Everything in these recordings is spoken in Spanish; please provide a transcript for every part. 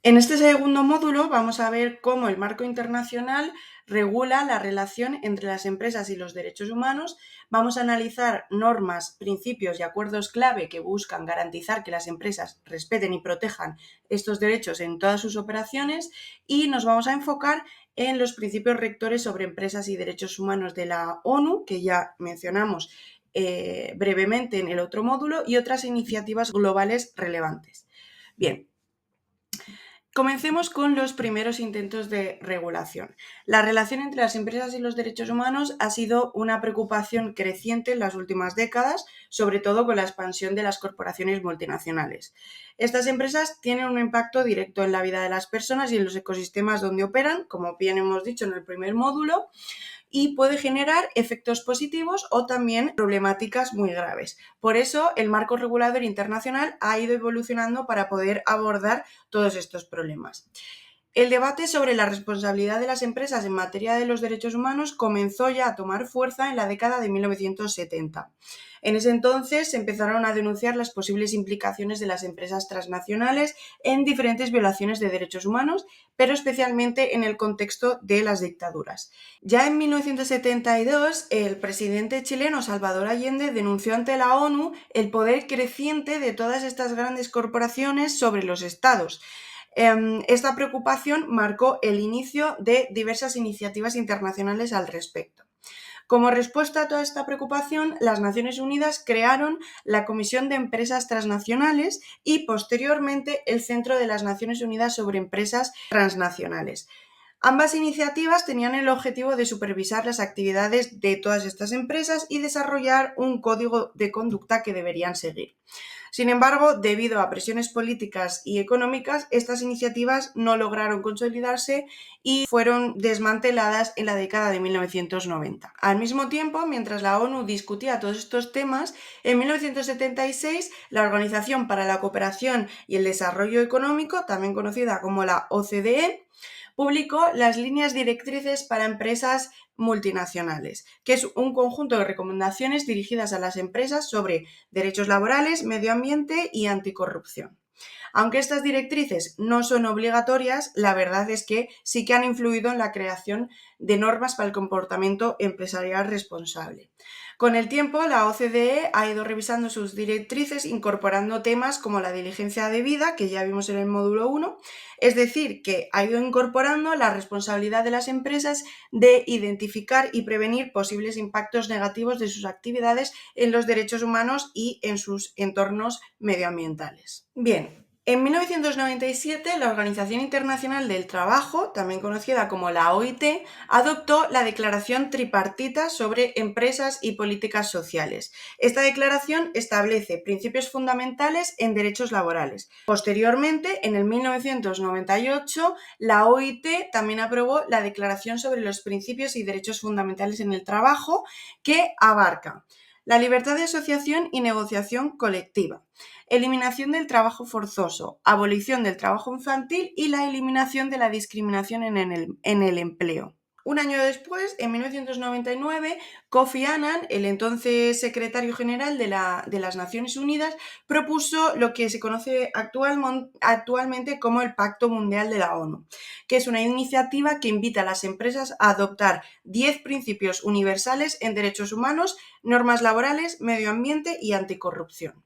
En este segundo módulo vamos a ver cómo el marco internacional regula la relación entre las empresas y los derechos humanos. Vamos a analizar normas, principios y acuerdos clave que buscan garantizar que las empresas respeten y protejan estos derechos en todas sus operaciones, y nos vamos a enfocar en los principios rectores sobre empresas y derechos humanos de la ONU, que ya mencionamos brevemente en el otro módulo, y otras iniciativas globales relevantes. Bien. Comencemos con los primeros intentos de regulación. La relación entre las empresas y los derechos humanos ha sido una preocupación creciente en las últimas décadas, sobre todo con la expansión de las corporaciones multinacionales. Estas empresas tienen un impacto directo en la vida de las personas y en los ecosistemas donde operan, como bien hemos dicho en el primer módulo, y puede generar efectos positivos o también problemáticas muy graves. Por eso, el marco regulador internacional ha ido evolucionando para poder abordar todos estos problemas. El debate sobre la responsabilidad de las empresas en materia de los derechos humanos comenzó ya a tomar fuerza en la década de 1970. En ese entonces se empezaron a denunciar las posibles implicaciones de las empresas transnacionales en diferentes violaciones de derechos humanos, pero especialmente en el contexto de las dictaduras. Ya en 1972, el presidente chileno Salvador Allende denunció ante la ONU el poder creciente de todas estas grandes corporaciones sobre los estados. Esta preocupación marcó el inicio de diversas iniciativas internacionales al respecto. Como respuesta a toda esta preocupación, las Naciones Unidas crearon la Comisión de Empresas Transnacionales y posteriormente el Centro de las Naciones Unidas sobre Empresas Transnacionales. Ambas iniciativas tenían el objetivo de supervisar las actividades de todas estas empresas y desarrollar un código de conducta que deberían seguir. Sin embargo, debido a presiones políticas y económicas, estas iniciativas no lograron consolidarse y fueron desmanteladas en la década de 1990. Al mismo tiempo, mientras la ONU discutía todos estos temas, en 1976 la Organización para la Cooperación y el Desarrollo Económico, también conocida como la OCDE, publicó las líneas directrices para empresas multinacionales, que es un conjunto de recomendaciones dirigidas a las empresas sobre derechos laborales, medio ambiente y anticorrupción. Aunque estas directrices no son obligatorias, la verdad es que sí que han influido en la creación de normas para el comportamiento empresarial responsable. Con el tiempo, la OCDE ha ido revisando sus directrices, incorporando temas como la diligencia debida, que ya vimos en el módulo 1, es decir, que ha ido incorporando la responsabilidad de las empresas de identificar y prevenir posibles impactos negativos de sus actividades en los derechos humanos y en sus entornos medioambientales. Bien. En 1997, la Organización Internacional del Trabajo, también conocida como la OIT, adoptó la Declaración Tripartita sobre Empresas y Políticas Sociales. Esta declaración establece principios fundamentales en derechos laborales. Posteriormente, en el 1998, la OIT también aprobó la Declaración sobre los Principios y Derechos Fundamentales en el Trabajo, que abarca la libertad de asociación y negociación colectiva, eliminación del trabajo forzoso, abolición del trabajo infantil y la eliminación de la discriminación en el empleo. Un año después, en 1999, Kofi Annan, el entonces secretario general de las Naciones Unidas, propuso lo que se conoce actualmente como el Pacto Mundial de la ONU, que es una iniciativa que invita a las empresas a adoptar 10 principios universales en derechos humanos, normas laborales, medio ambiente y anticorrupción.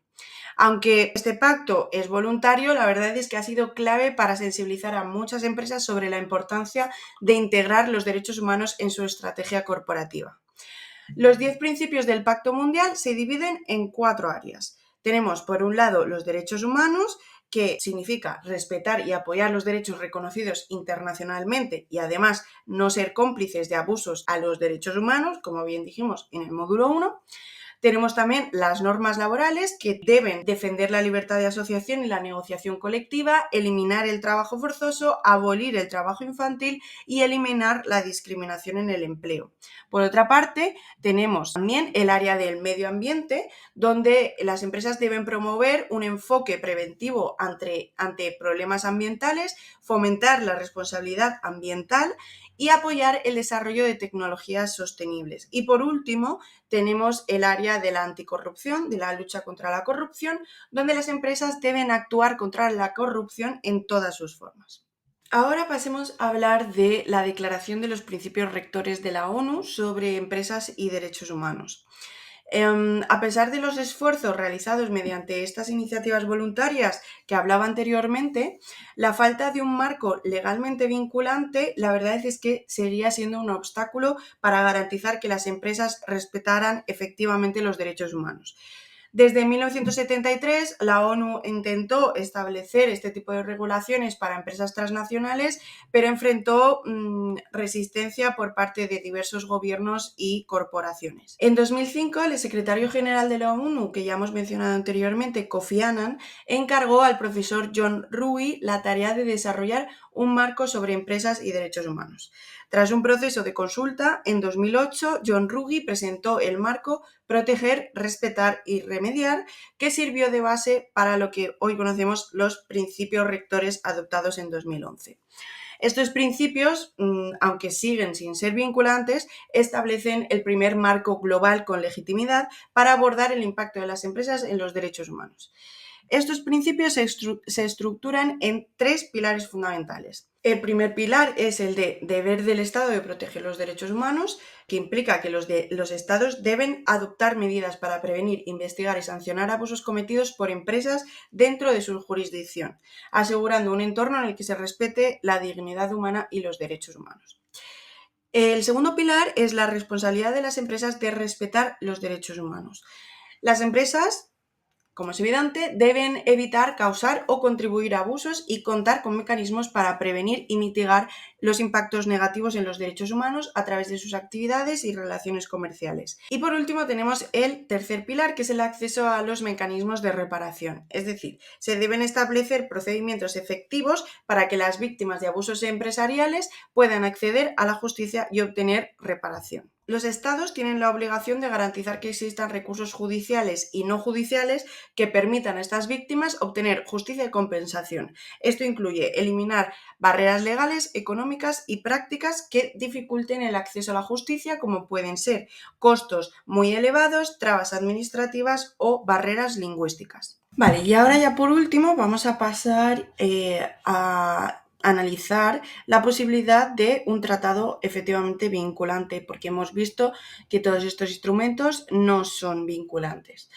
Aunque este pacto es voluntario, la verdad es que ha sido clave para sensibilizar a muchas empresas sobre la importancia de integrar los derechos humanos en su estrategia corporativa. Los 10 principios del Pacto Mundial se dividen en 4 áreas. Tenemos, por un lado, los derechos humanos, que significa respetar y apoyar los derechos reconocidos internacionalmente y además no ser cómplices de abusos a los derechos humanos, como bien dijimos en el módulo 1. Tenemos también las normas laborales, que deben defender la libertad de asociación y la negociación colectiva, eliminar el trabajo forzoso, abolir el trabajo infantil y eliminar la discriminación en el empleo. Por otra parte, tenemos también el área del medio ambiente, donde las empresas deben promover un enfoque preventivo ante problemas ambientales, fomentar la responsabilidad ambiental y apoyar el desarrollo de tecnologías sostenibles. Y por último, tenemos el área de la anticorrupción, de la lucha contra la corrupción, donde las empresas deben actuar contra la corrupción en todas sus formas. Ahora pasemos a hablar de la Declaración de los Principios Rectores de la ONU sobre empresas y derechos humanos. A pesar de los esfuerzos realizados mediante estas iniciativas voluntarias que hablaba anteriormente, la falta de un marco legalmente vinculante, la verdad es que seguiría siendo un obstáculo para garantizar que las empresas respetaran efectivamente los derechos humanos. Desde 1973, la ONU intentó establecer este tipo de regulaciones para empresas transnacionales, pero enfrentó resistencia por parte de diversos gobiernos y corporaciones. En 2005, el secretario general de la ONU, que ya hemos mencionado anteriormente, Kofi Annan, encargó al profesor John Ruggie la tarea de desarrollar un marco sobre empresas y derechos humanos. Tras un proceso de consulta, en 2008, John Ruggie presentó el marco Proteger, Respetar y Remediar, que sirvió de base para lo que hoy conocemos los principios rectores adoptados en 2011. Estos principios, aunque siguen sin ser vinculantes, establecen el primer marco global con legitimidad para abordar el impacto de las empresas en los derechos humanos. Estos principios se estructuran en 3 pilares fundamentales. El primer pilar es el de deber del Estado de proteger los derechos humanos, que implica que los Estados deben adoptar medidas para prevenir, investigar y sancionar abusos cometidos por empresas dentro de su jurisdicción, asegurando un entorno en el que se respete la dignidad humana y los derechos humanos. El segundo pilar es la responsabilidad de las empresas de respetar los derechos humanos. Las empresas, como es evidente, deben evitar causar o contribuir a abusos y contar con mecanismos para prevenir y mitigar los impactos negativos en los derechos humanos a través de sus actividades y relaciones comerciales. Y por último tenemos el tercer pilar, que es el acceso a los mecanismos de reparación. Es decir, se deben establecer procedimientos efectivos para que las víctimas de abusos empresariales puedan acceder a la justicia y obtener reparación. Los Estados tienen la obligación de garantizar que existan recursos judiciales y no judiciales que permitan a estas víctimas obtener justicia y compensación. Esto incluye eliminar barreras legales, económicas y prácticas que dificulten el acceso a la justicia, como pueden ser costos muy elevados, trabas administrativas o barreras lingüísticas. Vale, y ahora ya por último vamos a pasar a analizar la posibilidad de un tratado efectivamente vinculante, porque hemos visto que todos estos instrumentos no son vinculantes.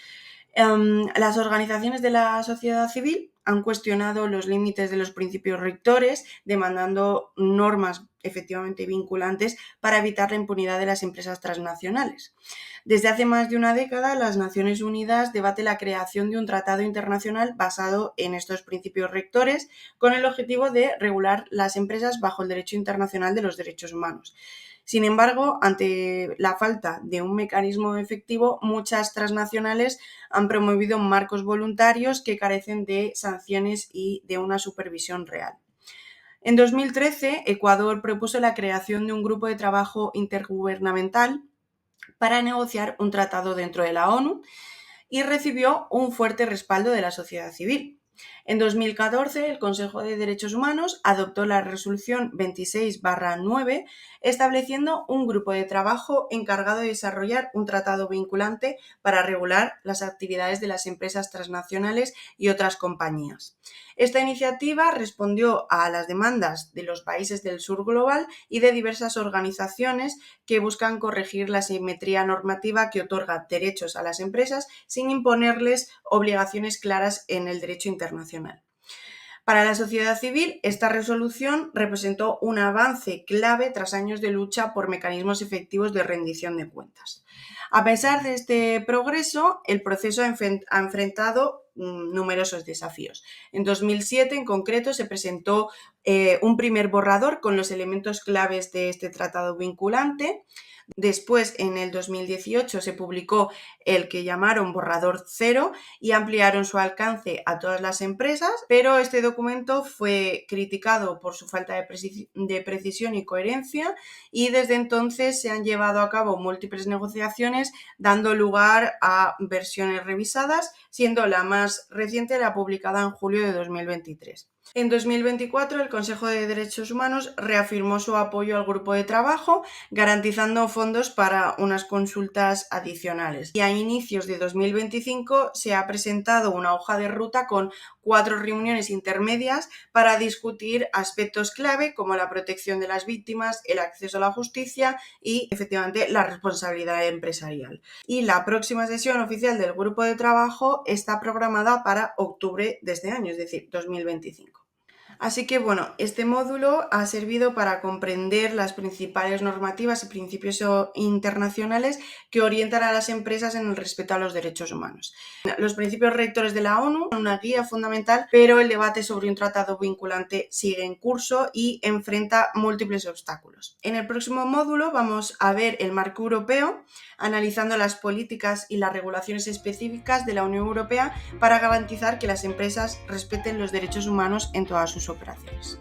Las organizaciones de la sociedad civil han cuestionado los límites de los principios rectores, demandando normas efectivamente vinculantes para evitar la impunidad de las empresas transnacionales. Desde hace más de una década, las Naciones Unidas debate la creación de un tratado internacional basado en estos principios rectores con el objetivo de regular las empresas bajo el derecho internacional de los derechos humanos. Sin embargo, ante la falta de un mecanismo efectivo, muchas transnacionales han promovido marcos voluntarios que carecen de sanciones y de una supervisión real. En 2013, Ecuador propuso la creación de un grupo de trabajo intergubernamental para negociar un tratado dentro de la ONU y recibió un fuerte respaldo de la sociedad civil. En 2014, el Consejo de Derechos Humanos adoptó la resolución 26/9, estableciendo un grupo de trabajo encargado de desarrollar un tratado vinculante para regular las actividades de las empresas transnacionales y otras compañías. Esta iniciativa respondió a las demandas de los países del sur global y de diversas organizaciones que buscan corregir la asimetría normativa que otorga derechos a las empresas sin imponerles obligaciones claras en el derecho internacional. Para la sociedad civil, esta resolución representó un avance clave tras años de lucha por mecanismos efectivos de rendición de cuentas. A pesar de este progreso, el proceso ha enfrentado numerosos desafíos. En 2007, en concreto, se presentó un primer borrador con los elementos claves de este tratado vinculante. Después, en el 2018, se publicó el que llamaron Borrador Cero y ampliaron su alcance a todas las empresas, pero este documento fue criticado por su falta de precisión y coherencia y desde entonces se han llevado a cabo múltiples negociaciones dando lugar a versiones revisadas, siendo la más reciente la publicada en julio de 2023. En 2024, el Consejo de Derechos Humanos reafirmó su apoyo al grupo de trabajo, garantizando fondos para unas consultas adicionales. Y a inicios de 2025 se ha presentado una hoja de ruta con 4 reuniones intermedias para discutir aspectos clave como la protección de las víctimas, el acceso a la justicia y, efectivamente, la responsabilidad empresarial. Y la próxima sesión oficial del grupo de trabajo está programada para octubre de este año, es decir, 2025. Así que bueno, este módulo ha servido para comprender las principales normativas y principios internacionales que orientan a las empresas en el respeto a los derechos humanos. Los principios rectores de la ONU son una guía fundamental, pero el debate sobre un tratado vinculante sigue en curso y enfrenta múltiples obstáculos. En el próximo módulo vamos a ver el marco europeo, analizando las políticas y las regulaciones específicas de la Unión Europea para garantizar que las empresas respeten los derechos humanos en todas sus operaciones.